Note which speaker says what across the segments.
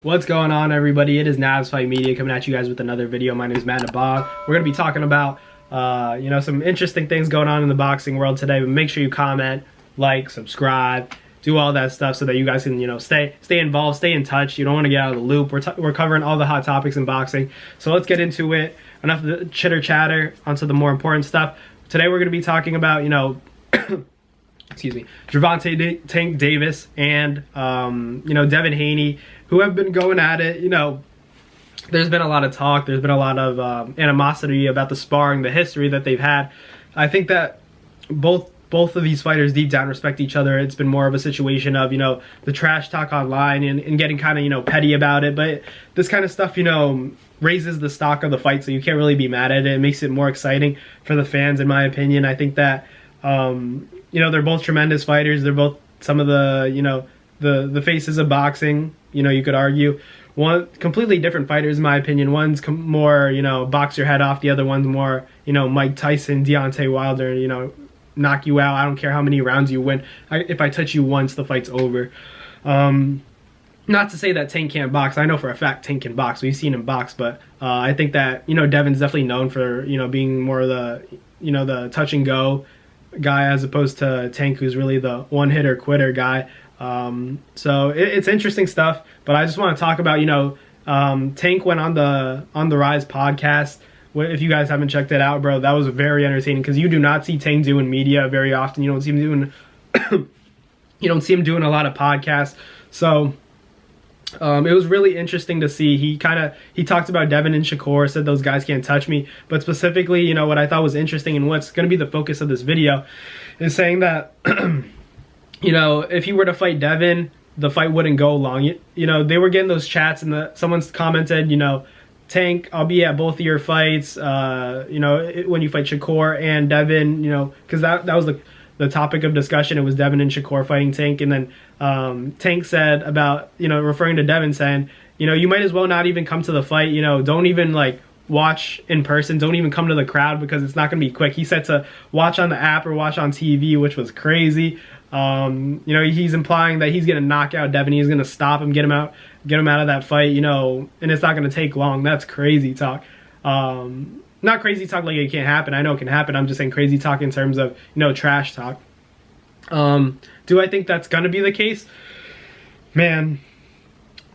Speaker 1: What's going on, everybody? It is Navs Fight Media coming at you guys with another video. My name is Matt Nabog. We're going to be talking about some interesting things going on in the boxing world today. But make sure you comment, like, subscribe, do all that stuff so that you guys can stay involved, stay in touch. You don't want to get out of the loop. We're covering all the hot topics in boxing. So let's get into it. Enough of the chitter chatter, onto the more important stuff. Today we're going to be talking about excuse me, Gervonta Tank Davis and Devin Haney, who have been going at it. There's been a lot of talk. There's been a lot of animosity about the sparring, the history that they've had. I think that both of these fighters deep down respect each other. It's been more of a situation of the trash talk online and getting kind of petty about it. But this kind of stuff raises the stock of the fight, so you can't really be mad at it. It makes it more exciting for the fans, in my opinion. I think that they're both tremendous fighters. They're both some of the faces of boxing. You could argue. One completely different fighters, in my opinion. One's more, box your head off. The other one's more, Mike Tyson, Deontay Wilder, knock you out. I don't care how many rounds you win. If I touch you once, the fight's over. Not to say that Tank can't box. I know for a fact Tank can box. We've seen him box. But I think that, Devin's definitely known for, being more the, the touch and go guy, as opposed to Tank, who's really the one hitter quitter guy. So it's interesting stuff, but I just want to talk about, Tank went on the Rise podcast. If you guys haven't checked it out, bro, that was very entertaining, because you do not see Tank doing media very often. You don't see him doing a lot of podcasts. So it was really interesting to see. He talked about Devin and Shakur, said those guys can't touch me. But specifically, what I thought was interesting and what's going to be the focus of this video is saying that, if he were to fight Devin, the fight wouldn't go long. They were getting those chats, and someone's commented, Tank, I'll be at both of your fights, when you fight Shakur and Devin, because that was the topic of discussion. It was Devin and Shakur fighting Tank, and then Tank said about, referring to Devin, saying, you might as well not even come to the fight, don't even watch in person, don't even come to the crowd, because it's not going to be quick. He said to watch on the app or watch on TV, which was crazy. He's implying that he's going to knock out Devin. He's going to stop him, get him out of that fight, and it's not going to take long. That's crazy talk. Not crazy talk like it can't happen. I know it can happen. I'm just saying crazy talk in terms of, trash talk. Do I think that's going to be the case? Man,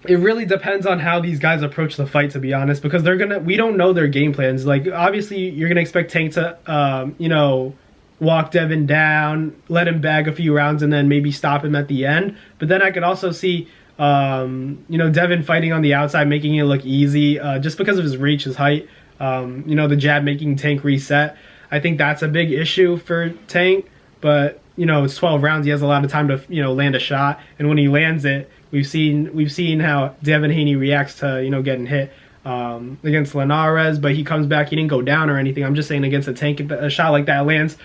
Speaker 1: it really depends on how these guys approach the fight, to be honest, because we don't know their game plans. Obviously, you're going to expect Tank to, walk Devin down, let him bag a few rounds, and then maybe stop him at the end. But then I could also see, Devin fighting on the outside, making it look easy, just because of his reach, his height. The jab making Tank reset. I think that's a big issue for Tank. But it's 12 rounds. He has a lot of time to land a shot, and when he lands it, we've seen how Devin Haney reacts to getting hit against Linares, but he comes back. He didn't go down or anything. I'm just saying, against a Tank, if a shot like that lands,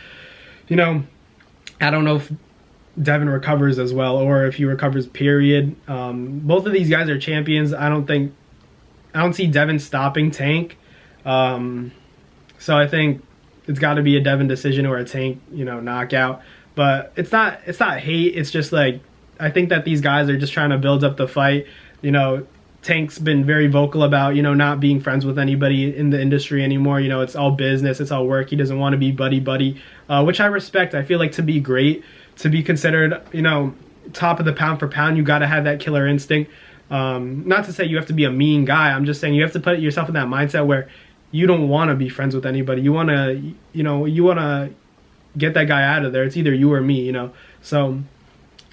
Speaker 1: I don't know if Devin recovers as well, or if he recovers, period. Both of these guys are champions. I don't see Devin stopping Tank. So I think it's got to be a Devin decision or a Tank, knockout. But it's not hate. It's just I think that these guys are just trying to build up the fight. Tank's been very vocal about, not being friends with anybody in the industry anymore. It's all business, it's all work. He doesn't want to be buddy, which I respect. I feel like to be great, to be considered, top of the pound for pound, you got to have that killer instinct. Not to say you have to be a mean guy. I'm just saying you have to put yourself in that mindset where you don't want to be friends with anybody. You want to, get that guy out of there. It's either you or me, So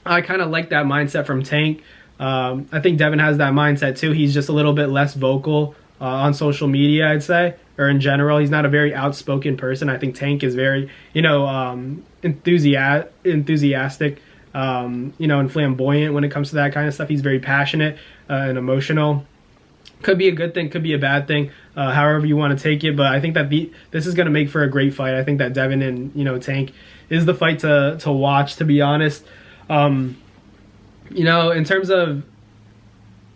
Speaker 1: I kind of like that mindset from Tank. I think Devin has that mindset too. He's just a little bit less vocal on social media, I'd say, or in general. He's not a very outspoken person. I think Tank is very, enthusiastic, and flamboyant when it comes to that kind of stuff. He's very passionate and emotional. Could be a good thing, could be a bad thing, however you want to take it. But I think that this is going to make for a great fight. I think that Devin and Tank is the fight to watch, to be honest. In terms of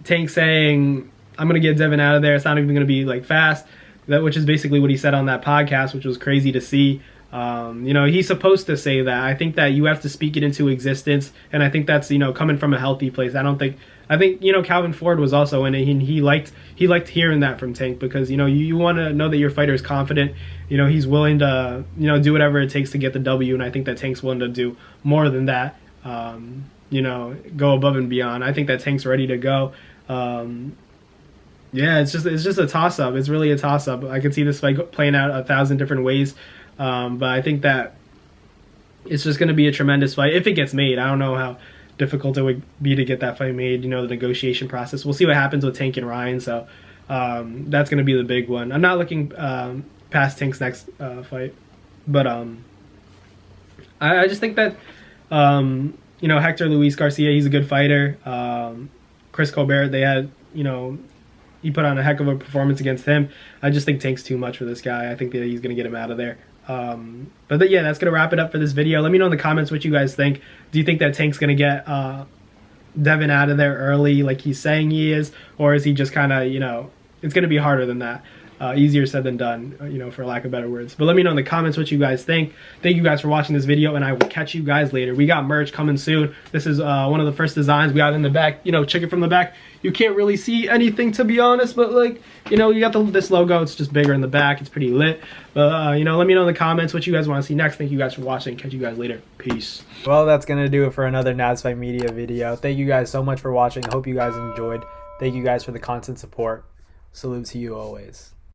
Speaker 1: Tank saying, I'm going to get Devin out of there, it's not even going to be fast, which is basically what he said on that podcast, which was crazy to see. He's supposed to say that. I think that you have to speak it into existence, and I think that's, coming from a healthy place. I don't think I think, you know, Calvin Ford was also in it. He liked hearing that from Tank, because, you know, you want to know that your fighter is confident. You know, he's willing to, you know, do whatever it takes to get the W, and I think that Tank's willing to do more than that. You know, go above and beyond. I think that Tank's ready to go. Yeah, it's just a toss-up. It's really a toss-up. I could see this fight playing out 1,000 different ways, but I think that it's just going to be a tremendous fight if it gets made. I don't know how difficult it would be to get that fight made. You know, the negotiation process. We'll see what happens with Tank and Ryan. So that's going to be the big one. I'm not looking past Tank's next fight, but I just think that you know, Hector Luis Garcia, he's a good fighter. Chris Colbert, they had, you know, he put on a heck of a performance against him. I just think Tank's too much for this guy. I think that he's going to get him out of there. Yeah, that's going to wrap it up for this video. Let me know in the comments what you guys think. Do you think that Tank's going to get Devin out of there early like he's saying he is? Or is he just kind of, you know, it's going to be harder than that. Easier said than done, you know, for lack of better words. But let me know in the comments what you guys think. Thank you guys for watching this video, and I will catch you guys later. We got merch coming soon. This is one of the first designs we got in the back. You know, check it from the back. You can't really see anything, to be honest, but, like, you know, you got this logo. It's just bigger in the back. It's pretty lit. But, you know, let me know in the comments what you guys want to see next. Thank you guys for watching. Catch you guys later. Peace. Well, that's going to do it for another NazFight Media video. Thank you guys so much for watching. I hope you guys enjoyed. Thank you guys for the constant support. Salute to you always.